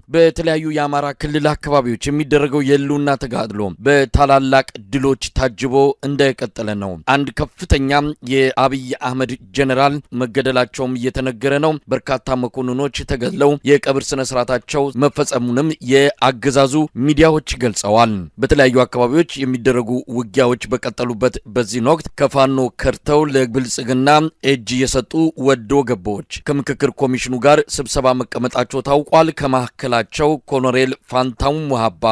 በተለያዩ የአማራ ክልል አካባቢዎች የሚደረገው የህልውና ተጋድሎ በታላላቅ ድሎች ታጅቦ እንደቀጠለ ነው። አንድ ከፍተኛ የአብይ አህመድ ጀነራል መገደላቸውም እየተነገረ ነው። በርካታ መኮንኖች ተገድለው የቀብር ስነ ስርዓታቸው መፈጸሙንም የአገዛዙ ሚዲያዎች ገልጸዋል። በተለያዩ አካባቢዎች የሚደረጉ ውጊያዎች በቀጠሉበት በዚህ ወቅት ከፋኖ ከርተው ለብልጽግና እጅ የሰጡ ወዶ ገቦች ከምክክር ኮሚሽኑ ጋር ስብሰባ መቀመጣቸው ታውቋል። ከማከላቸው ኮሎኔል ፋንታው ሙሃባ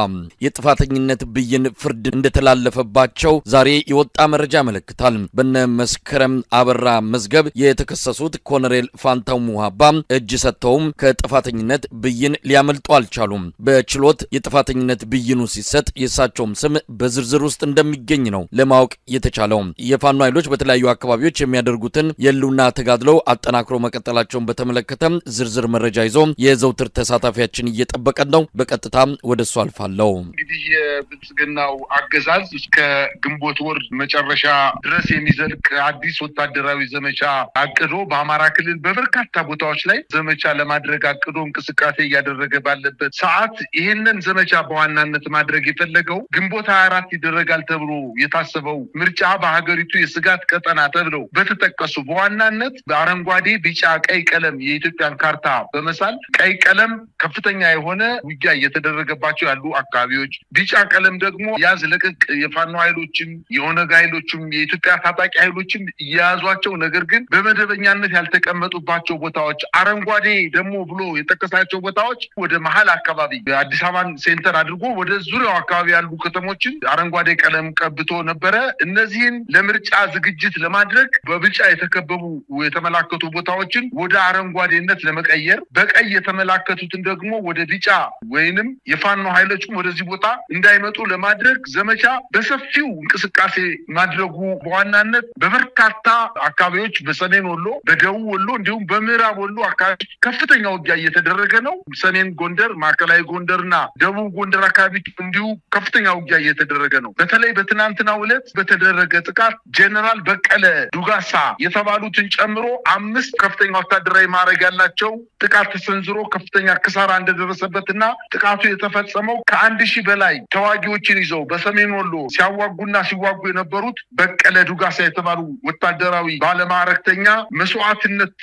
የጥፋተኝነት ብይን ፍርድ እንደተላለፈባቸው ዛሬ የወጣ መረጃ ያመለክታል። በነ መስከረም አበራ መዝገብ የተከሰሱት ኮሎኔል ፋንታው ሙሃባ እጅ ሰጥተውም ከጥፋተኝነት ብይን ሊያመልጡ አልቻሉም። በችሎት የጥፋተኝነት ብይኑ ሲሰጥ የእሳቸውም ስም በዝርዝር ውስጥ እንደሚገኝ ነው ለማወቅ የተቻለው። የፋኖ ኃይሎች በተለያዩ አካባቢዎች የሚያደርጉትን የህልውና ተጋድለው አጠናክሮ መቀጠላቸውን በተመለከተ ዝርዝር መረጃ ይዞ የዘውትር ተሳታፊያችን እየጠበቀን ነው። በቀጥታ ወደሱ አልፋለሁ። እንግዲህ የብልጽግናው አገዛዝ እስከ ግንቦት ወር መጨረሻ ድረስ የሚዘልቅ አዲስ ወታደራዊ ዘመቻ አቅዶ በአማራ ክልል በበርካታ ቦታዎች ላይ ዘመቻ ለማድረግ አቅዶ እንቅስቃሴ እያደረገ ባለበት ሰዓት ይህንን ዘመቻ በዋናነት ማድረግ የፈለገው ግንቦት 24 ይደረጋል ተብሎ የታሰበው ምርጫ በሀገሪቱ የስጋት ቀጠና ተብለው በተጠቀሱ በዋናነት በአረንጓዴ፣ ቢጫ፣ ቀይ ቀለም የኢትዮጵያን ካርታ በመሳል ቀይ ቀለም ከፍተኛ የሆነ ውጊያ እየተደረገባቸው ያሉ አካባቢዎች፣ ቢጫ ቀለም ደግሞ ያዝ ለቅቅ የፋኖ ኃይሎችም የኦነግ ኃይሎችም የኢትዮጵያ ታጣቂ ኃይሎችም እየያዟቸው ነገር ግን በመደበኛነት ያልተቀመጡባቸው ቦታዎች፣ አረንጓዴ ደግሞ ብሎ የጠቀሳቸው ቦታዎች ወደ መሀል አካባቢ አዲስ አበባን ሴንተር አድርጎ ወደ ዙሪያው አካባቢ ያሉ ከተሞችን አረንጓዴ ቀለም ቀብቶ ነበረ። እነዚህን ለምርጫ ዝግጅት ለማድረግ በቢጫ የተከበቡ የተመላከቱ ቦታዎችን ወደ አረንጓዴነት ለመቀየር በቀይ የተመላከቱትን ደግሞ ወደ ቢጫ ወይንም የፋኖ ኃይሎችም ወደዚህ ቦታ እንዳይመጡ ለማድረግ ዘመቻ በሰፊው እንቅስቃሴ ማድረጉ በዋናነት በበርካታ አካባቢዎች በሰሜን ወሎ፣ በደቡብ ወሎ እንዲሁም በምዕራብ ወሎ አካባቢ ከፍተኛ ውጊያ እየተደረገ ነው። ሰሜን ጎንደር፣ ማዕከላዊ ጎንደርና ደቡብ ጎንደር አካባቢ እንዲሁ ከፍተኛ ውጊያ እየተደረገ ነው። በተለይ በትናንትናው ዕለት በተደረገ ጥቃት ጀነራል በቀለ ዱጋሳ የተባሉትን ጨምሮ 5 ከፍተኛ ወታደራዊ ማዕረግ ያላቸው ጥቃት ተሰንዝሮ ከፍተኛ ክሳራ እንደደረሰበትና ጥቃቱ የተፈጸመው ከ1000 በላይ ተዋጊዎችን ይዘው በሰሜን ወሎ ሲያዋጉና ሲዋጉ የነበሩት በቀለ ዱጋሳ የተባሉ ወታደራዊ ባለማዕረግተኛ መስዋዕትነት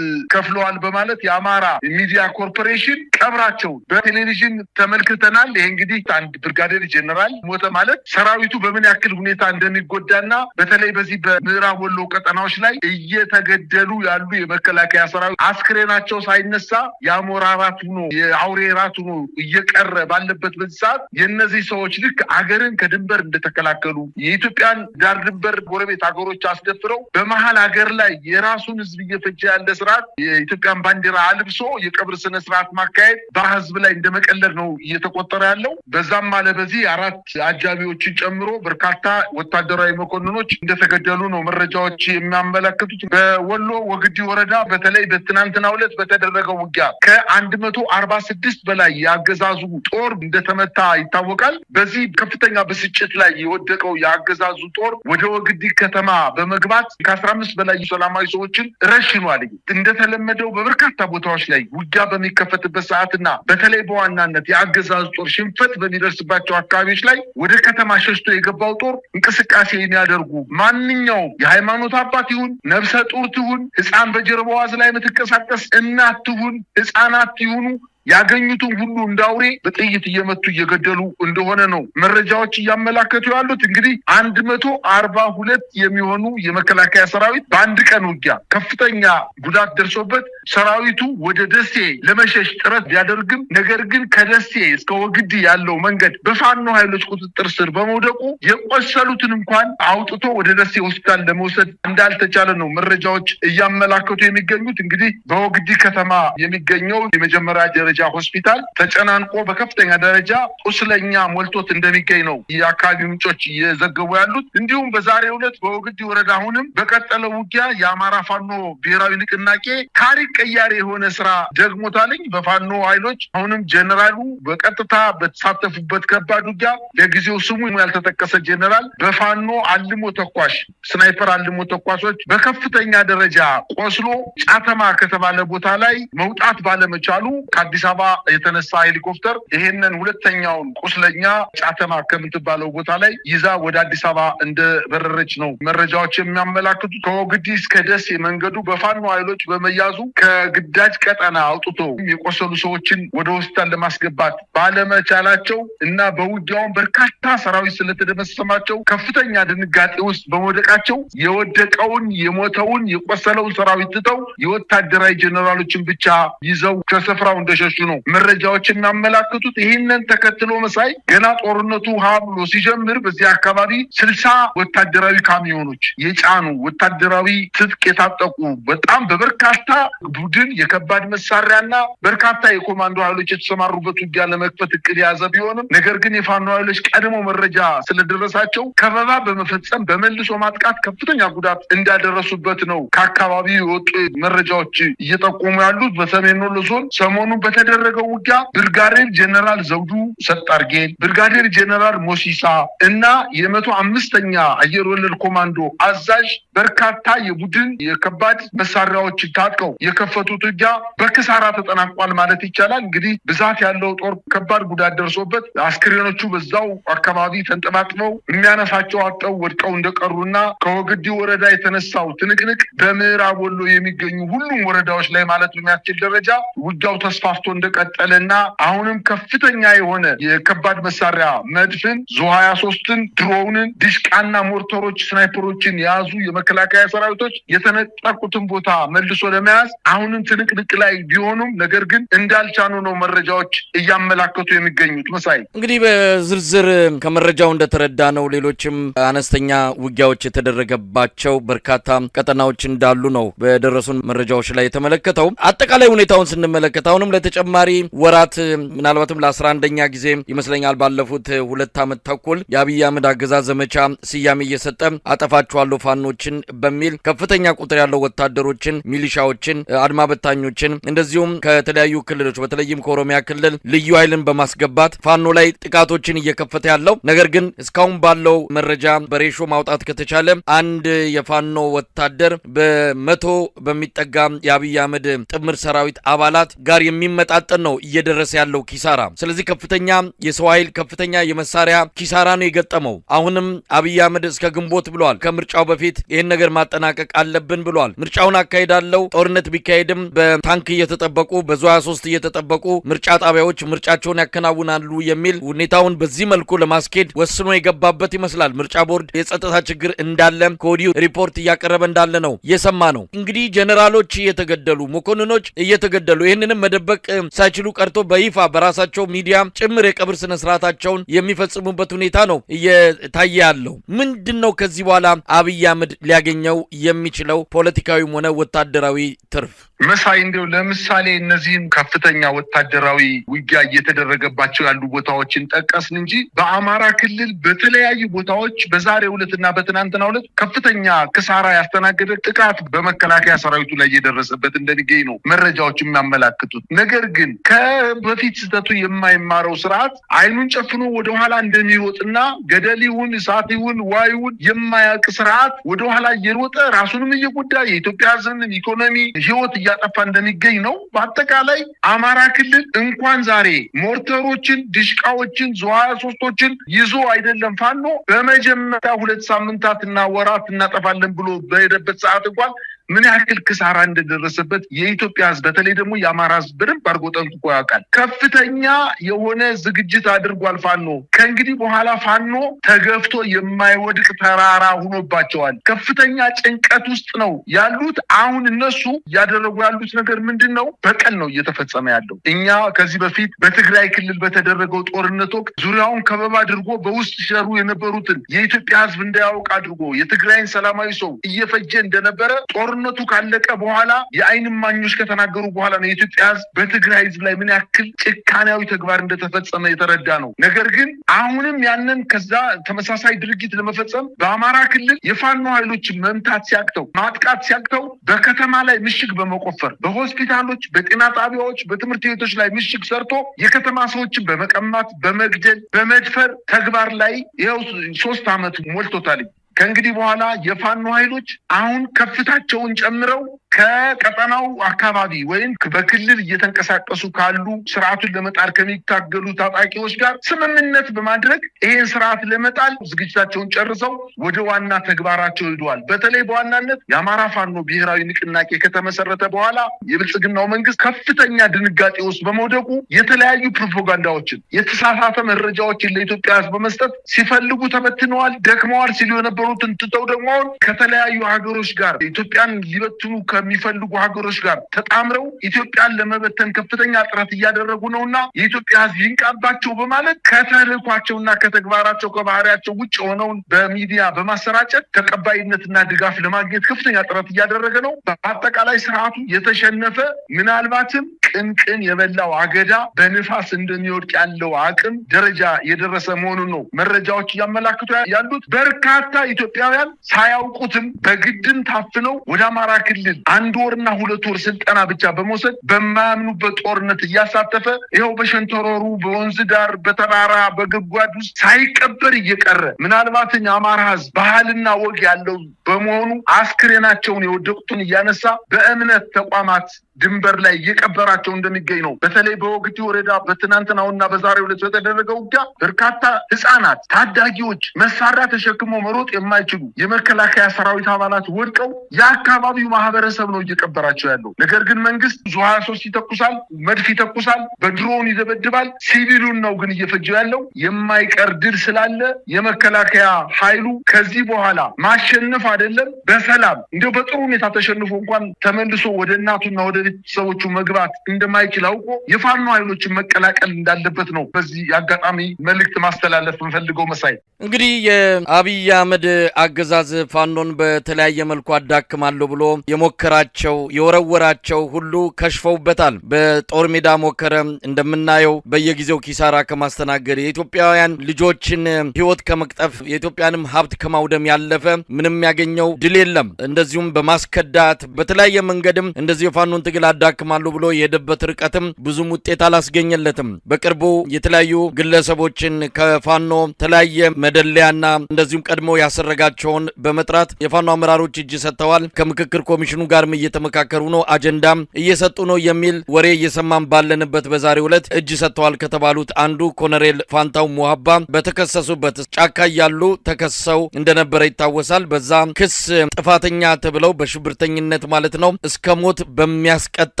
ከፍለዋል በማለት የአማራ ሚዲያ ኮርፖሬሽን ቀብራቸው በቴሌቪዥን ተመልክተናል። ይሄ እንግዲህ አንድ ብርጋዴር ጀነራል ሞተ ማለት ሰራዊቱ በምን ያክል ሁኔታ እንደሚጎዳና በተለይ በዚህ በምዕራብ ወሎ ቀጠናዎች ላይ እየተገደሉ ያሉ የመከላከያ ሰራዊት አስክሬናቸው ሳይነሳ የአሞራ ራት ሆኖ የአውሬ ራት ሆኖ እየቀረ ባለበት በዚህ ሰዓት የነዚህ ሰዎች ልክ አገርን ከድንበር እንደተከላከሉ የኢትዮጵያን ዳር ድንበር ጎረቤት ሀገሮች አስደፍረው በመሀል ሀገር ላይ የራሱን ህዝብ እየፈጀ ያለ ስርዓት የኢትዮጵያን ባንዲራ አልብሶ የቀብር ስነ ስርዓት ማካሄድ በህዝብ ላይ እንደመቀለድ ነው እየተቆጠረ ያለው። በዛም አለ በዚህ 4 አጃቢዎችን ጨምሮ በርካታ ወታደራዊ መኮንኖች እንደተገደሉ ነው መረጃዎች የሚያመለክቱት። በወሎ ወግዲ ወረዳ በተለይ በትናንትናው ዕለት በተደረገው ውጊያ ከ146 በላይ ያገዛዙ ጦር እንደተመታ ይታወቃል። በዚህ ከፍተኛ ብስጭት ላይ የወደቀው ያገዛዙ ጦር ወደ ወግዲ ከተማ በመግባት ከ15 በላይ ሰላማዊ ሰዎችን ረሽኗል። እንደተለመደው በበርካታ ቦታዎች ላይ ውጊያ በሚከፈትበት ሰዓትና በተለይ በዋናነት ያገዛዙ ጦር ሽንፈት በሚደርስባቸው አካባቢዎች ላይ ወደ ከተማ ሸሽቶ የገባው ጦር እንቅስቃሴ የሚያደርጉ ማንኛውም የሃይማኖት አባት ይሁን ነፍሰ ጡር ይሁን ህፃን በጀርባዋ ላይ የምትንቀሳቀስ እናት ይሁን ህፃናት ይሁኑ ያገኙትን ሁሉ እንዳውሬ በጥይት እየመቱ እየገደሉ እንደሆነ ነው መረጃዎች እያመላከቱ ያሉት። እንግዲህ 142 የሚሆኑ የመከላከያ ሰራዊት በአንድ ቀን ውጊያ ከፍተኛ ጉዳት ደርሶበት ሰራዊቱ ወደ ደሴ ለመሸሽ ጥረት ቢያደርግም ነገር ግን ከደሴ እስከ ወግዲ ያለው መንገድ በፋኖ ኃይሎች ቁጥጥር ስር በመውደቁ የቆሰሉትን እንኳን አውጥቶ ወደ ደሴ ሆስፒታል ለመውሰድ እንዳልተቻለ ነው መረጃዎች እያመላከቱ የሚገኙት። እንግዲህ በወግዲ ከተማ የሚገኘው የመጀመሪያ ደረጃ ሆስፒታል ተጨናንቆ በከፍተኛ ደረጃ ቁስለኛ ሞልቶት እንደሚገኝ ነው የአካባቢ ምንጮች እየዘገቡ ያሉት። እንዲሁም በዛሬው ዕለት በወግዲ ወረዳ አሁንም በቀጠለው ውጊያ የአማራ ፋኖ ብሔራዊ ንቅናቄ ታሪክ ቀያሪ የሆነ ስራ ደግሞታልኝ። በፋኖ ኃይሎች አሁንም ጀነራሉ በቀጥታ በተሳተፉበት ከባድ ውጊያ ለጊዜው ስሙ ያልተጠቀሰ ጀነራል በፋኖ አልሞ ተኳሽ ስናይፐር አልሞ ተኳሾች በከፍተኛ ደረጃ ቆስሎ ጫተማ ከተባለ ቦታ ላይ መውጣት ባለመቻሉ ከአዲስ አበባ የተነሳ ሄሊኮፕተር ይሄንን ሁለተኛውን ቁስለኛ ጫተማ ከምትባለው ቦታ ላይ ይዛ ወደ አዲስ አበባ እንደበረረች ነው መረጃዎች የሚያመላክቱት። ከወግዲ እስከ ደሴ መንገዱ በፋኖ ኃይሎች በመያዙ ከግዳጅ ቀጠና አውጥቶ የቆሰሉ ሰዎችን ወደ ሆስፒታል ለማስገባት ባለመቻላቸው እና በውጊያውን በርካታ ሰራዊት ስለተደመሰማቸው ከፍተኛ ድንጋጤ ውስጥ በመውደቃቸው የወደቀውን የሞተውን የቆሰለውን ሰራዊት ትተው የወታደራዊ ጀነራሎችን ብቻ ይዘው ከስፍራው እንደሸሹ ነው መረጃዎች የሚያመላክቱት። ይህንን ተከትሎ መሳይ ገና ጦርነቱ ብሎ ሲጀምር በዚህ አካባቢ 60 ወታደራዊ ካሚዮኖች የጫኑ ወታደራዊ ትጥቅ የታጠቁ በጣም በበርካታ ቡድን የከባድ መሳሪያና በርካታ የኮማንዶ ኃይሎች የተሰማሩበት ውጊያ ለመክፈት እቅድ የያዘ ቢሆንም ነገር ግን የፋኖ ኃይሎች ቀድሞ መረጃ ስለደረሳቸው ከበባ በመፈጸም በመልሶ ማጥቃት ከፍተኛ ጉዳት እንዳደረሱበት ነው ከአካባቢው የወጡ መረጃዎች እየጠቆሙ ያሉት። በሰሜን ወሎ ዞን ሰሞኑን በተደረገው ውጊያ ብርጋዴር ጀነራል ዘውዱ ሰጣርጌን፣ ብርጋዴር ጀነራል ሞሲሳ እና የ105ኛ አየር ወለድ ኮማንዶ አዛዥ በርካታ የቡድን የከባድ መሳሪያዎች ታጥቀው የከፈቱት ውጊያ በክሳራ ተጠናቋል ማለት ይቻላል። እንግዲህ ብዛት ያለው ጦር ከባድ ጉዳት ደርሶበት አስክሬኖቹ በዛው አካባቢ ተንጠባጥበው የሚያነሳቸው አጠው ወድቀው እንደቀሩና ከወግዲ ወረዳ የተነሳው ትንቅንቅ በምዕራብ ወሎ የሚገኙ ሁሉም ወረዳዎች ላይ ማለት በሚያስችል ደረጃ ውጊያው ተስፋፍቶ እንደቀጠለና አሁንም ከፍተኛ የሆነ የከባድ መሳሪያ መድፍን ዙ23ን ድሮውንን ዲሽቃና ሞርተሮች ስናይፐሮችን የያዙ የመከላከያ ሰራዊቶች የተነጠቁትን ቦታ መልሶ ለመያዝ አሁንም ትንቅንቅ ላይ ቢሆኑም ነገር ግን እንዳልቻኑ ነው መረጃዎች እያመላከቱ የሚገኙት። መሳይ እንግዲህ በዝርዝር ከመረጃው እንደተረዳ ነው ሌሎችም አነስተኛ ውጊያዎች የተደረገባቸው በርካታ ቀጠናዎች እንዳሉ ነው በደረሱን መረጃዎች ላይ የተመለከተው። አጠቃላይ ሁኔታውን ስንመለከት አሁንም ለተጨማሪ ወራት ምናልባትም ለ11ኛ ጊዜ ይመስለኛል ባለፉት 2 ዓመት ተኩል የአብይ አህመድ አገዛዝ ዘመቻ ስያሜ እየሰጠ አጠፋቸዋለሁ ፋኖችን በሚል ከፍተኛ ቁጥር ያለው ወታደሮችን፣ ሚሊሻዎችን፣ አድማ በታኞችን እንደዚሁም ከተለያዩ ክልሎች በተለይም ከኦሮሚያ ክልል ልዩ ኃይልን በማስገባት ፋኖ ላይ ጥቃቶችን እየከፈተ ያለው ነገር ግን እስካሁን ባለው መረጃ በሬሾ ማውጣት ከተቻለ አንድ የፋኖ ወታደር በ100 በሚጠጋ የአብይ አህመድ ጥምር ሰራዊት አባላት ጋር የሚመጣጠን ነው እየደረሰ ያለው ኪሳራ። ስለዚህ ከፍተኛ የሰው ኃይል ከፍተኛ የመሳሪያ ኪሳራ ነው የገጠመው። አሁንም አብይ አህመድ እስከ ግንቦት ብሏል ከምርጫው በፊት ይህን ነገር ማጠናቀቅ አለብን ብሏል። ምርጫውን አካሄዳለው ጦርነት ቢካሄድም በታንክ እየተጠበቁ በዙ23 እየተጠበቁ ምርጫ ጣቢያዎች ምርጫቸውን ያከናውናሉ የሚል ሁኔታውን በዚህ መልኩ ለማስኬድ ወስኖ የገባበት ይመስላል። ምርጫ ቦርድ የጸጥታ ችግር እንዳለ ከወዲሁ ሪፖርት እያቀረበ እንዳለ ነው የሰማ ነው። እንግዲህ ጀነራሎች እየተገደሉ መኮንኖች እየተገደሉ ይህንንም መደበቅ ሳይችሉ ቀርቶ በይፋ በራሳቸው ሚዲያ ጭምር የቀብር ስነ ስርዓታቸውን የሚፈጽሙበት ሁኔታ ነው እየታየ ያለው። ምንድነው ከዚህ በኋላ አብይ አህመድ ሊያገኘው የሚችለው ፖለቲካዊም ሆነ ወታደራዊ ትርፍ? መሳይ እንደው ለምሳሌ እነዚህን ከፍተኛ ወታደራዊ ውጊያ እየተደረገባቸው ያሉ ቦታዎችን ጠቀስን እንጂ በአማራ ክልል በተለያዩ ቦታዎች በዛሬው ዕለትና በትናንትናው ዕለት ከፍተኛ ክሳራ ያስተናገደ ጥቃት በመከላከያ ሰራዊቱ ላይ እየደረሰበት እንደሚገኝ ነው መረጃዎች የሚያመላክቱት። ነገር ግን ከበፊት ስህተቱ የማይማረው ስርዓት አይኑን ጨፍኖ ወደኋላ እንደሚሮጥና ገደል ይሁን እሳት ይሁን ዋይሁን የማያውቅ ስርዓት ወደኋላ እየሮጠ ራሱንም እየጎዳ የኢትዮጵያ ሕዝብን ኢኮኖሚ ህይወት እያጠፋ እንደሚገኝ ነው። በአጠቃላይ አማራ ክልል እንኳን ዛሬ ሞርተሮችን፣ ዲሽቃዎችን፣ ዙ23ቶችን ይዞ አይደለም ፋኖ በመጀመሪያ 2 ሳምንታትና ወራት እናጠፋለን ብሎ በሄደበት ሰዓት እንኳን ምን ያክል ክሳራ እንደደረሰበት የኢትዮጵያ ሕዝብ በተለይ ደግሞ የአማራ ሕዝብ በደንብ አድርጎ ጠንቅቆ ያውቃል። ከፍተኛ የሆነ ዝግጅት አድርጓል ፋኖ። ከእንግዲህ በኋላ ፋኖ ተገፍቶ የማይወድቅ ተራራ ሆኖባቸዋል። ከፍተኛ ጭንቀት ውስጥ ነው ያሉት። አሁን እነሱ እያደረጉ ያሉት ነገር ምንድን ነው? በቀል ነው እየተፈጸመ ያለው። እኛ ከዚህ በፊት በትግራይ ክልል በተደረገው ጦርነት ወቅት ዙሪያውን ከበባ አድርጎ በውስጥ ሲሰሩ የነበሩትን የኢትዮጵያ ሕዝብ እንዳያውቅ አድርጎ የትግራይን ሰላማዊ ሰው እየፈጀ እንደነበረ ጦርነቱ ካለቀ በኋላ የአይን እማኞች ከተናገሩ በኋላ ነው የኢትዮጵያ ሕዝብ በትግራይ ሕዝብ ላይ ምን ያክል ጭካኔያዊ ተግባር እንደተፈጸመ የተረዳ ነው። ነገር ግን አሁንም ያንን ከዛ ተመሳሳይ ድርጊት ለመፈጸም በአማራ ክልል የፋኖ ኃይሎች መምታት ሲያቅተው ማጥቃት ሲያቅተው በከተማ ላይ ምሽግ በመቆፈር በሆስፒታሎች፣ በጤና ጣቢያዎች፣ በትምህርት ቤቶች ላይ ምሽግ ሰርቶ የከተማ ሰዎችን በመቀማት በመግደል በመድፈር ተግባር ላይ ይኸው 3 ዓመት ሞልቶታል። ከእንግዲህ በኋላ የፋኖ ኃይሎች አሁን ከፍታቸውን ጨምረው ከቀጠናው አካባቢ ወይም በክልል እየተንቀሳቀሱ ካሉ ስርዓቱን ለመጣል ከሚታገሉ ታጣቂዎች ጋር ስምምነት በማድረግ ይሄን ስርዓት ለመጣል ዝግጅታቸውን ጨርሰው ወደ ዋና ተግባራቸው ሄደዋል። በተለይ በዋናነት የአማራ ፋኖ ብሔራዊ ንቅናቄ ከተመሰረተ በኋላ የብልጽግናው መንግስት ከፍተኛ ድንጋጤ ውስጥ በመውደቁ የተለያዩ ፕሮፓጋንዳዎችን፣ የተሳሳተ መረጃዎችን ለኢትዮጵያ ሕዝብ በመስጠት ሲፈልጉ ተበትነዋል፣ ደክመዋል ሲሉ የነበሩትን ትተው ደግሞ ከተለያዩ ሀገሮች ጋር ኢትዮጵያን ሊበትኑ ከሚፈልጉ ሀገሮች ጋር ተጣምረው ኢትዮጵያን ለመበተን ከፍተኛ ጥረት እያደረጉ ነውና የኢትዮጵያ ሕዝብ ይንቃባቸው በማለት ከተልዕኳቸውና ከተግባራቸው ከባህሪያቸው ውጭ ሆነውን በሚዲያ በማሰራጨት ተቀባይነትና ድጋፍ ለማግኘት ከፍተኛ ጥረት እያደረገ ነው። በአጠቃላይ ስርዓቱ የተሸነፈ ምናልባትም ቅንቅን የበላው አገዳ በንፋስ እንደሚወድቅ ያለው አቅም ደረጃ የደረሰ መሆኑን ነው መረጃዎች እያመላክቱ ያሉት። በርካታ ኢትዮጵያውያን ሳያውቁትም በግድም ታፍነው ወደ አማራ ክልል 1 ወርና 2 ወር ስልጠና ብቻ በመውሰድ በማያምኑበት ጦርነት እያሳተፈ ይኸው በሸንተረሩ በወንዝ ዳር በተራራ በጉድጓድ ውስጥ ሳይቀበር እየቀረ ምናልባትም የአማራ ህዝብ ባህልና ወግ ያለው በመሆኑ አስክሬናቸውን የወደቁትን እያነሳ በእምነት ተቋማት ድንበር ላይ እየቀበራቸው እንደሚገኝ ነው። በተለይ በወግዲ ወረዳ በትናንትናውና በዛሬው ዕለት በተደረገው ውጊያ በርካታ ህፃናት፣ ታዳጊዎች መሳሪያ ተሸክመው መሮጥ የማይችሉ የመከላከያ ሰራዊት አባላት ወድቀው የአካባቢው ማህበረሰብ ነው እየቀበራቸው ያለው። ነገር ግን መንግስት ዙ 23 ይተኩሳል፣ መድፍ ይተኩሳል፣ በድሮን ይደበድባል። ሲቪሉን ነው ግን እየፈጀው ያለው። የማይቀር ድል ስላለ የመከላከያ ኃይሉ ከዚህ በኋላ ማሸነፍ አይደለም በሰላም እንደው በጥሩ ሁኔታ ተሸንፎ እንኳን ተመልሶ ወደ እናቱና ወደ ቤተሰቦቹ መግባት እንደማይችል አውቆ የፋኖ ኃይሎችን መቀላቀል እንዳለበት ነው በዚህ አጋጣሚ መልእክት ማስተላለፍ እንፈልገው። መሳይ እንግዲህ የአብይ አህመድ አገዛዝ ፋኖን በተለያየ መልኩ አዳክማለሁ ብሎ የሞከራቸው የወረወራቸው ሁሉ ከሽፈውበታል። በጦር ሜዳ ሞከረ፣ እንደምናየው በየጊዜው ኪሳራ ከማስተናገድ የኢትዮጵያውያን ልጆችን ህይወት ከመቅጠፍ የኢትዮጵያንም ሀብት ከማውደም ያለፈ ምንም ያገኘው ድል የለም። እንደዚሁም በማስከዳት በተለያየ መንገድም እንደዚህ የፋኖን ትግል አዳክማለሁ ብሎ የሄደበት ርቀትም ብዙም ውጤት አላስገኘለትም። በቅርቡ የተለያዩ ግለሰቦችን ከፋኖ ተለያየ መደለያና እንደዚሁም ቀድሞ ያሰረጋቸውን በመጥራት የፋኖ አመራሮች እጅ ሰጥተዋል። ከምክክር ኮሚሽኑ ጋርም እየተመካከሩ ነው፣ አጀንዳም እየሰጡ ነው የሚል ወሬ እየሰማን ባለንበት በዛሬው ዕለት እጅ ሰጥተዋል ከተባሉት አንዱ ኮሎኔል ፋንታው ሙሀባ በተከሰሱበት ጫካ ያሉ ተከሰው እንደነበረ ይታወሳል። በዛ ክስ ጥፋተኛ ተብለው በሽብርተኝነት ማለት ነው እስከ ሞት በሚያስቀጣ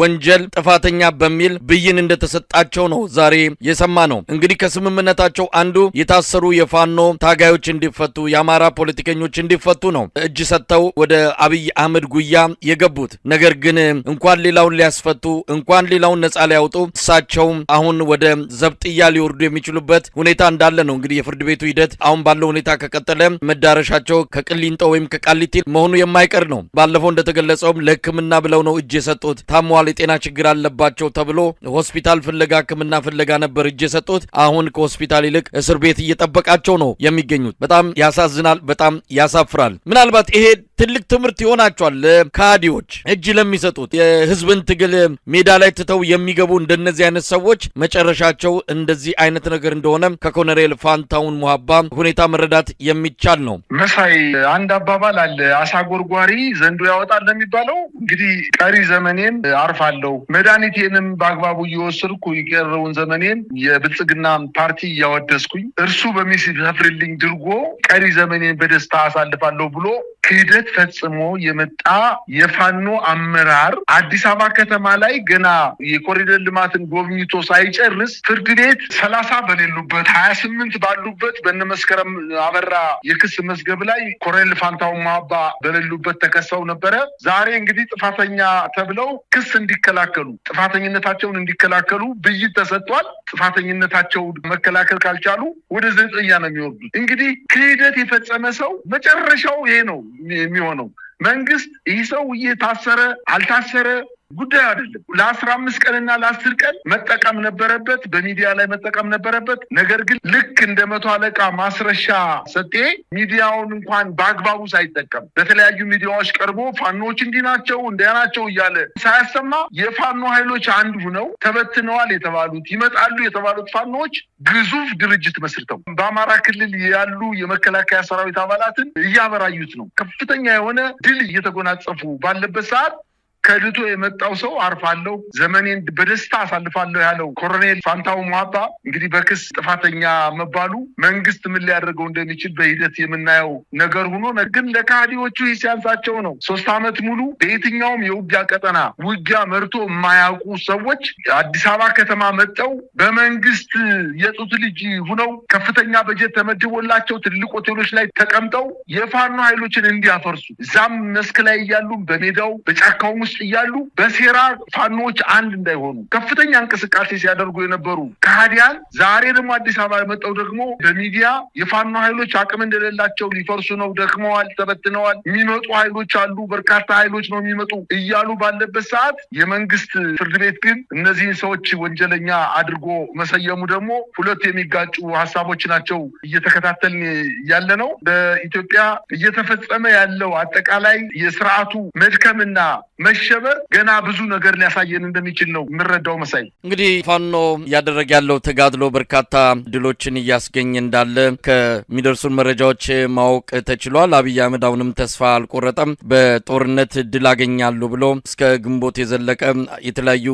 ወንጀል ጥፋተኛ በሚል ብይን እንደተሰጣቸው ነው ዛሬ የሰማ ነው። እንግዲህ ከስምምነታቸው አንዱ የታሰሩ የፋኖ ታጋዮች እንዲፈቱ፣ የአማራ ፖለቲከኞች እንዲፈቱ ነው እጅ ሰጥተው ወደ አብይ አህመድ ጉያ የገቡት። ነገር ግን እንኳን ሌላውን ሊያስፈቱ እንኳን ሌላውን ነጻ ሊያወጡ እሳቸው አሁን ወደ ዘብጥያ ሊወርዱ የሚችሉበት ሁኔታ እንዳለ ነው። እንግዲህ የፍርድ ቤቱ ሂደት አሁን ባለው ሁኔታ ከቀጠለ መዳረሻቸው ከቅሊንጦ ወይም ከቃሊቲ መሆኑ የማይቀር ነው። ባለፈው እንደተገለጸውም ለሕክምና ብለው ነው እጅ የሰጡት። ታሟል፣ የጤና ችግር አለባቸው ተብሎ ሆስፒታል ፍለጋ ሕክምና ፍለጋ ነበር እጅ የሰጡት። አሁን ከሆስፒታል ይልቅ እስር ቤት እየጠበቃቸው ነው የሚገኙት። በጣም ያሳዝናል፣ በጣም ያሳፍራል። ምናልባት ይሄ ትልቅ ትምህርት ይሆናቸዋል ለካዲዎች፣ እጅ ለሚሰጡት የህዝብን ትግል ሜዳ ላይ ትተው የሚገቡ እንደነዚህ አይነት ሰዎች መጨረሻቸው እንደዚህ አይነት ነገር እንደሆነ ከኮሎኔል ፋንታውን ሙሀባ ሁኔታ መረዳት የሚቻል ነው። መሳይ አንድ አባባል አለ፣ አሳ ጎርጓሪ ዘንዶ ያወጣል የሚባለው። እንግዲህ ቀሪ ዘመኔን አርፋለሁ፣ መድኃኒቴንም በአግባቡ እየወሰድኩ የቀረውን ዘመኔን የብልጽግና ፓርቲ እያወደስኩኝ እርሱ በሚሰፍርልኝ ድርጎ ቀሪ ዘመኔን በደስታ አሳልፋለሁ ብሎ ክህደት ፈጽሞ የመጣ የፋኖ አመራር አዲስ አበባ ከተማ ላይ ገና የኮሪደር ልማትን ጎብኝቶ ሳይጨርስ ፍርድ ቤት 30 በሌሉበት 28 ባሉበት በነመስከረም አበራ የክስ መዝገብ ላይ ኮሎኔል ፋንታው ሙሀባ በሌሉበት ተከሰው ነበረ። ዛሬ እንግዲህ ጥፋተኛ ተብለው ክስ እንዲከላከሉ ጥፋተኝነታቸውን እንዲከላከሉ ብይን ተሰጥቷል። ጥፋተኝነታቸው መከላከል ካልቻሉ ወደ ዘጠኛ ነው የሚወርዱት። እንግዲህ ክህደት የፈጸመ ሰው መጨረሻው ይሄ ነው የሚሆነው። መንግስት ይህ ሰው እየታሰረ አልታሰረ ጉዳይ አይደለም። ለ15 ቀንና ለ10 ቀን መጠቀም ነበረበት፣ በሚዲያ ላይ መጠቀም ነበረበት። ነገር ግን ልክ እንደ 100 አለቃ ማስረሻ ሰጤ ሚዲያውን እንኳን በአግባቡ ሳይጠቀም በተለያዩ ሚዲያዎች ቀርቦ ፋኖች እንዲህ ናቸው እንዲያ ናቸው እያለ ሳያሰማ የፋኖ ኃይሎች አንዱ ሆነው ተበትነዋል የተባሉት ይመጣሉ የተባሉት ፋኖች ግዙፍ ድርጅት መስርተው በአማራ ክልል ያሉ የመከላከያ ሰራዊት አባላትን እያበራዩት ነው። ከፍተኛ የሆነ ድል እየተጎናጸፉ ባለበት ሰዓት ከድቶ የመጣው ሰው አርፋለሁ ዘመኔን በደስታ አሳልፋለሁ ያለው ኮሎኔል ፋንታው ሟባ እንግዲህ በክስ ጥፋተኛ መባሉ መንግስት ምን ሊያደርገው እንደሚችል በሂደት የምናየው ነገር ሆኖ ግን ለካዲዎቹ ሲያንሳቸው ነው። 3 ዓመት ሙሉ በየትኛውም የውጊያ ቀጠና ውጊያ መርቶ የማያውቁ ሰዎች አዲስ አበባ ከተማ መጠው በመንግስት የጡት ልጅ ሆነው ከፍተኛ በጀት ተመድቦላቸው ትልቅ ሆቴሎች ላይ ተቀምጠው የፋኖ ኃይሎችን እንዲያፈርሱ እዛም መስክ ላይ እያሉ በሜዳው በጫካው ውስጥ እያሉ በሴራ ፋኖች አንድ እንዳይሆኑ ከፍተኛ እንቅስቃሴ ሲያደርጉ የነበሩ ካዲያን ዛሬ ደግሞ አዲስ አበባ መጠው ደግሞ በሚዲያ የፋኖ ኃይሎች አቅም እንደሌላቸው ሊፈርሱ ነው፣ ደክመዋል፣ ተበትነዋል፣ የሚመጡ ኃይሎች አሉ፣ በርካታ ኃይሎች ነው የሚመጡ እያሉ ባለበት ሰዓት የመንግስት ፍርድ ቤት ግን እነዚህን ሰዎች ወንጀለኛ አድርጎ መሰየሙ ደግሞ ሁለት የሚጋጩ ሀሳቦች ናቸው እየተከታተልን ያለ ነው። በኢትዮጵያ እየተፈጸመ ያለው አጠቃላይ የስርዓቱ መድከምና መሸበር ገና ብዙ ነገር ሊያሳየን እንደሚችል ነው የምረዳው። መሳይ እንግዲህ ፋኖ እያደረገ ያለው ተጋድሎ በርካታ ድሎችን እያስገኘ እንዳለ ከሚደርሱን መረጃዎች ማወቅ ተችሏል። አብይ አህመድ አሁንም ተስፋ አልቆረጠም። በጦርነት ድል አገኛሉ ብሎ እስከ ግንቦት የዘለቀ የተለያዩ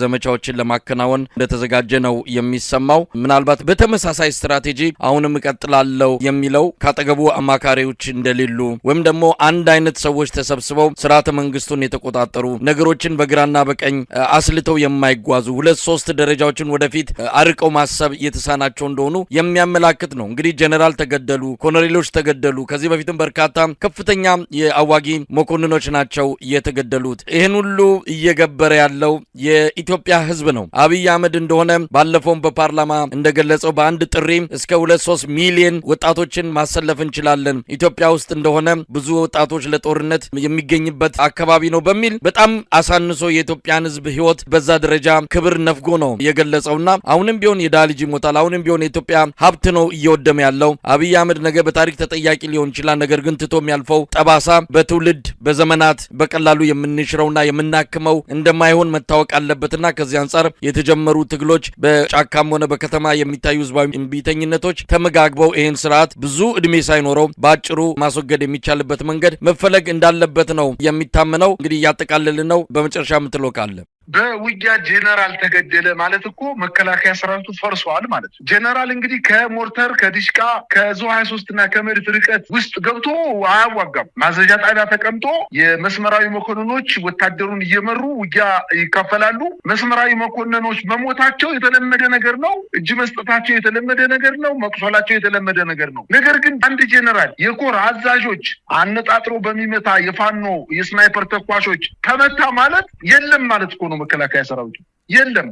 ዘመቻዎችን ለማከናወን እንደተዘጋጀ ነው የሚሰማው። ምናልባት በተመሳሳይ ስትራቴጂ አሁንም እቀጥላለሁ የሚለው ካጠገቡ አማካሪዎች እንደሌሉ ወይም ደግሞ አንድ አይነት ሰዎች ተሰብስበው ስርዓተ መንግስቱን የተቆጣጠሩ ነገሮችን በግራና በቀኝ አስልተው የማይጓዙ 2-3 ደረጃዎችን ወደፊት አርቀው ማሰብ የተሳናቸው እንደሆኑ የሚያመላክት ነው። እንግዲህ ጀነራል ተገደሉ፣ ኮሎኔሎች ተገደሉ። ከዚህ በፊትም በርካታ ከፍተኛ የአዋጊ መኮንኖች ናቸው የተገደሉት። ይህን ሁሉ እየገበረ ያለው የኢትዮጵያ ህዝብ ነው። አብይ አህመድ እንደሆነ ባለፈውም በፓርላማ እንደገለጸው በአንድ ጥሪ እስከ 2-3 ሚሊዮን ወጣቶችን ማሰለፍ እንችላለን፣ ኢትዮጵያ ውስጥ እንደሆነ ብዙ ወጣቶች ለጦርነት የሚገኝበት አካባቢ ነው በሚል በጣም አሳንሶ የኢትዮጵያን ህዝብ ህይወት በዛ ደረጃ ክብር ነፍጎ ነው የገለጸውና አሁንም ቢሆን የድሃ ልጅ ይሞታል፣ አሁንም ቢሆን የኢትዮጵያ ሀብት ነው እየወደመ ያለው። አብይ አህመድ ነገ በታሪክ ተጠያቂ ሊሆን ይችላል። ነገር ግን ትቶ የሚያልፈው ጠባሳ በትውልድ በዘመናት በቀላሉ የምንሽረውና የምናክመው እንደማይሆን መታወቅ አለበትና ከዚህ አንጻር የተጀመሩ ትግሎች በጫካም ሆነ በከተማ የሚታዩ ህዝባዊ እምቢተኝነቶች ተመጋግበው ይህን ስርዓት ብዙ እድሜ ሳይኖረው በአጭሩ ማስወገድ የሚቻልበት መንገድ መፈለግ እንዳለበት ነው የሚታመነው። እንግዲህ እያጠቃለልን ነው። በመጨረሻ የምትለው ካለ? በውጊያ ጄኔራል ተገደለ ማለት እኮ መከላከያ ሰራዊቱ ፈርሷል ማለት ነው። ጄኔራል እንግዲህ ከሞርተር ከዲሽቃ ከዙ 23 እና ከመድፍ ርቀት ውስጥ ገብቶ አያዋጋም። ማዘዣ ጣቢያ ተቀምጦ የመስመራዊ መኮንኖች ወታደሩን እየመሩ ውጊያ ይካፈላሉ። መስመራዊ መኮንኖች መሞታቸው የተለመደ ነገር ነው። እጅ መስጠታቸው የተለመደ ነገር ነው። መቁሰላቸው የተለመደ ነገር ነው። ነገር ግን አንድ ጄኔራል የኮር አዛዦች አነጣጥሮ በሚመታ የፋኖ የስናይፐር ተኳሾች ተመታ ማለት የለም ማለት እኮ ነው። መከላከያ ሰራዊቱ የለም።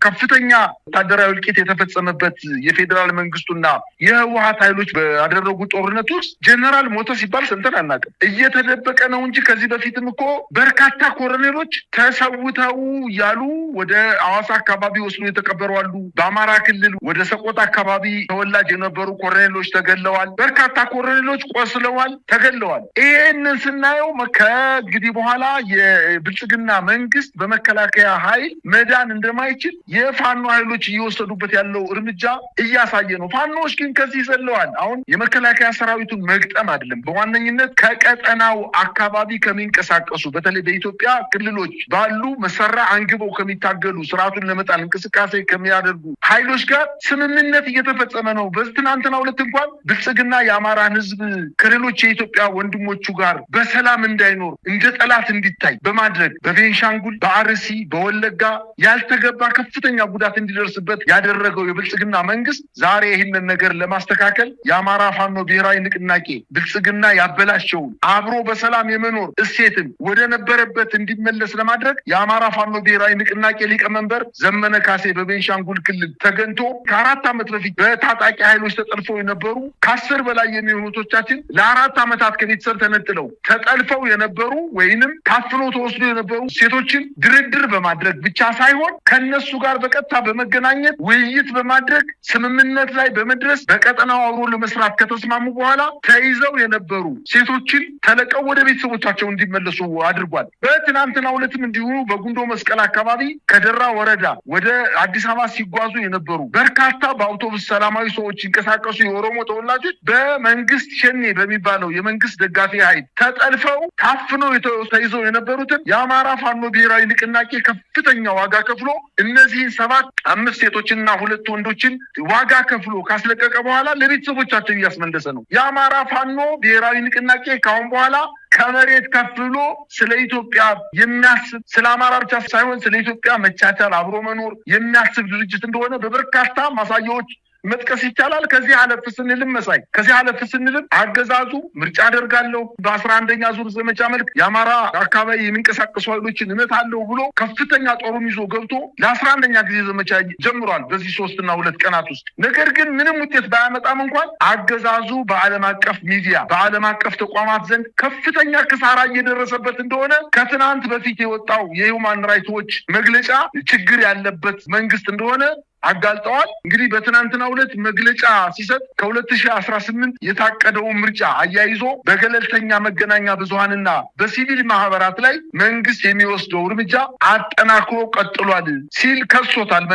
ከፍተኛ ወታደራዊ እልቂት የተፈጸመበት የፌዴራል መንግስቱና የህወሓት ኃይሎች ባደረጉ ጦርነት ውስጥ ጄኔራል ሞተ ሲባል ሰምተን አናውቅም። እየተደበቀ ነው እንጂ ከዚህ በፊትም እኮ በርካታ ኮሎኔሎች ተሰውተው ያሉ ወደ ሐዋሳ አካባቢ ወስዶ የተቀበሩ አሉ። በአማራ ክልል ወደ ሰቆጣ አካባቢ ተወላጅ የነበሩ ኮሎኔሎች ተገለዋል። በርካታ ኮሎኔሎች ቆስለዋል፣ ተገለዋል። ይህንን ስናየው ከእንግዲህ በኋላ የብልጽግና መንግስት በመከላከያ ኃይል መዳን እንደማይችል የፋኖ ኃይሎች እየወሰዱበት ያለው እርምጃ እያሳየ ነው። ፋኖዎች ግን ከዚህ ዘለዋል። አሁን የመከላከያ ሰራዊቱን መግጠም አይደለም፣ በዋነኝነት ከቀጠናው አካባቢ ከሚንቀሳቀሱ በተለይ በኢትዮጵያ ክልሎች ባሉ መሳሪያ አንግበው ከሚታገሉ ስርዓቱን ለመጣል እንቅስቃሴ ከሚያደርጉ ኃይሎች ጋር ስምምነት እየተፈጸመ ነው። በትናንትናው ዕለት እንኳን ብልጽግና የአማራን ህዝብ ከሌሎች የኢትዮጵያ ወንድሞቹ ጋር በሰላም እንዳይኖር እንደ ጠላት እንዲታይ በማድረግ በቤንሻንጉል፣ በአርሲ፣ በወለጋ ያልተገባ ከፍተኛ ጉዳት እንዲደርስበት ያደረገው የብልጽግና መንግስት ዛሬ ይህንን ነገር ለማስተካከል የአማራ ፋኖ ብሔራዊ ንቅናቄ ብልጽግና ያበላሸውን አብሮ በሰላም የመኖር እሴትን ወደ ነበረበት እንዲመለስ ለማድረግ የአማራ ፋኖ ብሔራዊ ንቅናቄ ሊቀመንበር ዘመነ ካሴ በቤንሻንጉል ክልል ተገንቶ ከ4 ዓመት በፊት በታጣቂ ኃይሎች ተጠልፈው የነበሩ ከ10 በላይ የሚሆኑቶቻችን ለ4 ዓመታት ከቤተሰብ ተነጥለው ተጠልፈው የነበሩ ወይንም ታፍኖ ተወስዶ የነበሩ ሴቶችን ድርድር በማድረግ ብቻ ሳይሆን ከነሱ ጋር ጋር በቀጥታ በመገናኘት ውይይት በማድረግ ስምምነት ላይ በመድረስ በቀጠናው አብሮ ለመስራት ከተስማሙ በኋላ ተይዘው የነበሩ ሴቶችን ተለቀው ወደ ቤተሰቦቻቸው እንዲመለሱ አድርጓል። በትናንትናው ዕለትም እንዲሁ በጉንዶ መስቀል አካባቢ ከደራ ወረዳ ወደ አዲስ አበባ ሲጓዙ የነበሩ በርካታ በአውቶቡስ ሰላማዊ ሰዎች ይንቀሳቀሱ የኦሮሞ ተወላጆች በመንግስት ሸኔ በሚባለው የመንግስት ደጋፊ ኃይል ተጠልፈው ታፍነው ተይዘው የነበሩትን የአማራ ፋኖ ብሔራዊ ንቅናቄ ከፍተኛ ዋጋ ከፍሎ እነዚህን 5 ሴቶችና 2 ወንዶችን ዋጋ ከፍሎ ካስለቀቀ በኋላ ለቤተሰቦቻቸው እያስመለሰ ነው። የአማራ ፋኖ ብሔራዊ ንቅናቄ ካሁን በኋላ ከመሬት ከፍ ብሎ ስለ ኢትዮጵያ የሚያስብ ስለ አማራ ብቻ ሳይሆን ስለ ኢትዮጵያ መቻቻል አብሮ መኖር የሚያስብ ድርጅት እንደሆነ በበርካታ ማሳያዎች መጥቀስ ይቻላል። ከዚህ አለፍ ስንልም አገዛዙ ምርጫ አደርጋለሁ በ11ኛ ዙር ዘመቻ መልክ የአማራ አካባቢ የሚንቀሳቀሱ ኃይሎችን እመታለሁ ብሎ ከፍተኛ ጦሩን ይዞ ገብቶ ለ11ኛ ጊዜ ዘመቻ ጀምሯል በዚህ 3 እና 2 ቀናት ውስጥ። ነገር ግን ምንም ውጤት ባያመጣም እንኳን አገዛዙ በዓለም አቀፍ ሚዲያ በዓለም አቀፍ ተቋማት ዘንድ ከፍተኛ ክሳራ እየደረሰበት እንደሆነ ከትናንት በፊት የወጣው የሂውማን ራይትስ ዎች መግለጫ ችግር ያለበት መንግስት እንደሆነ አጋልጠዋል። እንግዲህ በትናንትናው ዕለት መግለጫ ሲሰጥ ከ2018 የታቀደውን ምርጫ አያይዞ በገለልተኛ መገናኛ ብዙሃንና በሲቪል ማህበራት ላይ መንግስት የሚወስደው እርምጃ አጠናክሮ ቀጥሏል ሲል ከሶታል።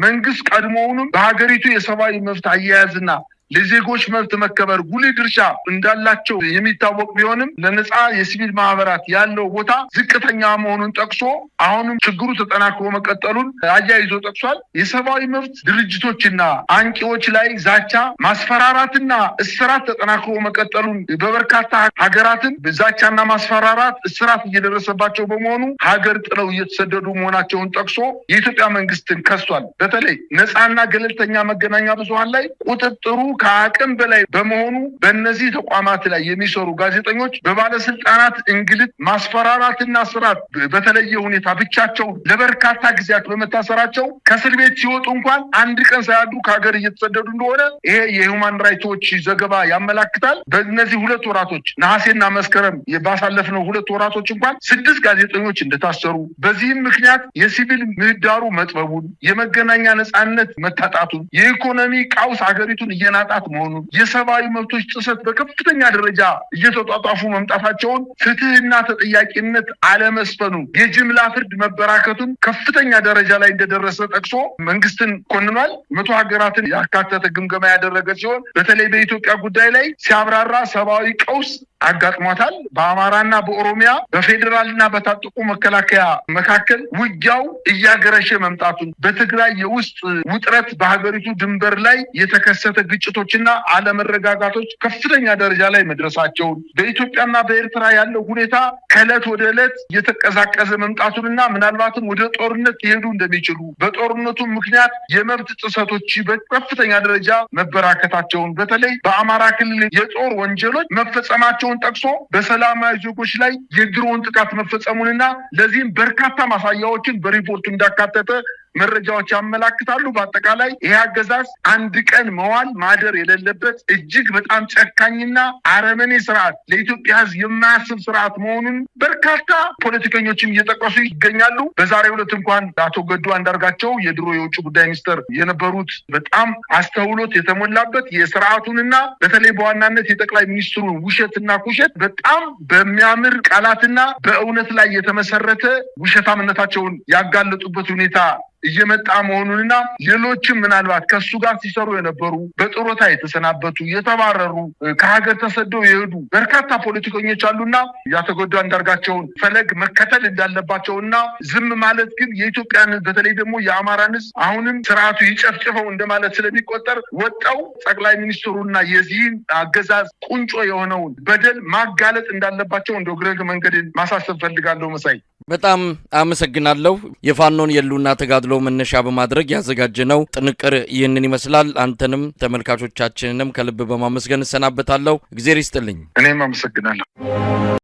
መንግስት ቀድሞውንም በሀገሪቱ የሰብአዊ መብት አያያዝና ለዜጎች መብት መከበር ጉልህ ድርሻ እንዳላቸው የሚታወቅ ቢሆንም ለነጻ የሲቪል ማህበራት ያለው ቦታ ዝቅተኛ መሆኑን ጠቅሶ አሁንም ችግሩ ተጠናክሮ መቀጠሉን አያይዞ ጠቅሷል። የሰብአዊ መብት ድርጅቶችና አንቂዎች ላይ ዛቻ፣ ማስፈራራትና እስራት ተጠናክሮ መቀጠሉን በበርካታ ሀገራትን ዛቻና ማስፈራራት፣ እስራት እየደረሰባቸው በመሆኑ ሀገር ጥለው እየተሰደዱ መሆናቸውን ጠቅሶ የኢትዮጵያ መንግስትን ከሷል። በተለይ ነጻና ገለልተኛ መገናኛ ብዙሃን ላይ ቁጥጥሩ ከአቅም በላይ በመሆኑ በእነዚህ ተቋማት ላይ የሚሰሩ ጋዜጠኞች በባለስልጣናት እንግልት፣ ማስፈራራትና ስራት በተለየ ሁኔታ ብቻቸው ለበርካታ ጊዜያት በመታሰራቸው ከእስር ቤት ሲወጡ እንኳን አንድ ቀን ሳያድሩ ከሀገር እየተሰደዱ እንደሆነ ይሄ የሂውማን ራይትስ ዎች ዘገባ ያመላክታል። በእነዚህ 2 ወራቶች ነሐሴና መስከረም ባሳለፍነው 2 ወራቶች እንኳን 6 ጋዜጠኞች እንደታሰሩ፣ በዚህም ምክንያት የሲቪል ምህዳሩ መጥበቡን፣ የመገናኛ ነጻነት መታጣቱን፣ የኢኮኖሚ ቀውስ ሀገሪቱን እየናጣት መሆኑን፣ የሰብአዊ መብቶች ጥሰት በከፍተኛ ደረጃ እየተጧጧፉ መምጣታቸውን፣ ፍትህና ተጠያቂነት አለመስፈኑ፣ የጅምላ ፍርድ መበራከቱን ከፍተኛ ደረጃ ላይ እንደደረሰ ጠቅሶ መንግስትን ኮንኗል። 100 ሀገራትን ያካተተ ግምገማ ያደረገ ሲሆን በተለይ በኢትዮጵያ ጉዳይ ላይ ሲያብራራ ሰብአዊ ቀውስ አጋጥሟታል። በአማራና በኦሮሚያ በፌዴራልና በታጠቁ መከላከያ መካከል ውጊያው እያገረሸ መምጣቱን፣ በትግራይ የውስጥ ውጥረት በሀገሪቱ ድንበር ላይ የተከሰተ ግጭቶችና አለመረጋጋቶች ከፍተኛ ደረጃ ላይ መድረሳቸውን፣ በኢትዮጵያና በኤርትራ ያለው ሁኔታ ከዕለት ወደ ዕለት እየተቀዛቀዘ መምጣቱንና ምናልባትም ወደ ጦርነት ሊሄዱ እንደሚችሉ፣ በጦርነቱ ምክንያት የመብት ጥሰቶች በከፍተኛ ደረጃ መበራከታቸውን፣ በተለይ በአማራ ክልል የጦር ወንጀሎች መፈጸማቸውን ጠቅሶ በሰላማዊ ዜጎች ላይ የድሮን ጥቃት መፈጸሙንና ለዚህም በርካታ ማሳያዎችን በሪፖርቱ እንዳካተተ መረጃዎች ያመላክታሉ። በአጠቃላይ ይሄ አገዛዝ አንድ ቀን መዋል ማደር የሌለበት እጅግ በጣም ጨካኝና አረመኔ ስርዓት፣ ለኢትዮጵያ ሕዝብ የማያስብ ስርዓት መሆኑን በርካታ ፖለቲከኞችም እየጠቀሱ ይገኛሉ። በዛሬው ዕለት እንኳን አቶ ገዱ አንዳርጋቸው የድሮ የውጭ ጉዳይ ሚኒስትር የነበሩት በጣም አስተውሎት የተሞላበት የስርዓቱንና በተለይ በዋናነት የጠቅላይ ሚኒስትሩን ውሸትና ኩሸት በጣም በሚያምር ቃላትና በእውነት ላይ የተመሰረተ ውሸታምነታቸውን ያጋለጡበት ሁኔታ እየመጣ መሆኑንና ሌሎችም ምናልባት ከሱ ጋር ሲሰሩ የነበሩ በጥሮታ የተሰናበቱ የተባረሩ ከሀገር ተሰደው የሄዱ በርካታ ፖለቲከኞች አሉና ያተጎዱ አንዳርጋቸውን ፈለግ መከተል እንዳለባቸውና ዝም ማለት ግን የኢትዮጵያን በተለይ ደግሞ የአማራን ሕዝብ አሁንም ስርዓቱ ይጨፍጭፈው እንደማለት ስለሚቆጠር ወጣው ጠቅላይ ሚኒስትሩና የዚህን አገዛዝ ቁንጮ የሆነውን በደል ማጋለጥ እንዳለባቸው እንደ ግረግ መንገድን ማሳሰብ ፈልጋለሁ። መሳይ በጣም አመሰግናለሁ። የፋኖን የሉና ተጋድሎ መነሻ በማድረግ ያዘጋጀነው ጥንቅር ይህንን ይመስላል። አንተንም ተመልካቾቻችንንም ከልብ በማመስገን እሰናበታለሁ። እግዚአብሔር ይስጥልኝ። እኔም አመሰግናለሁ።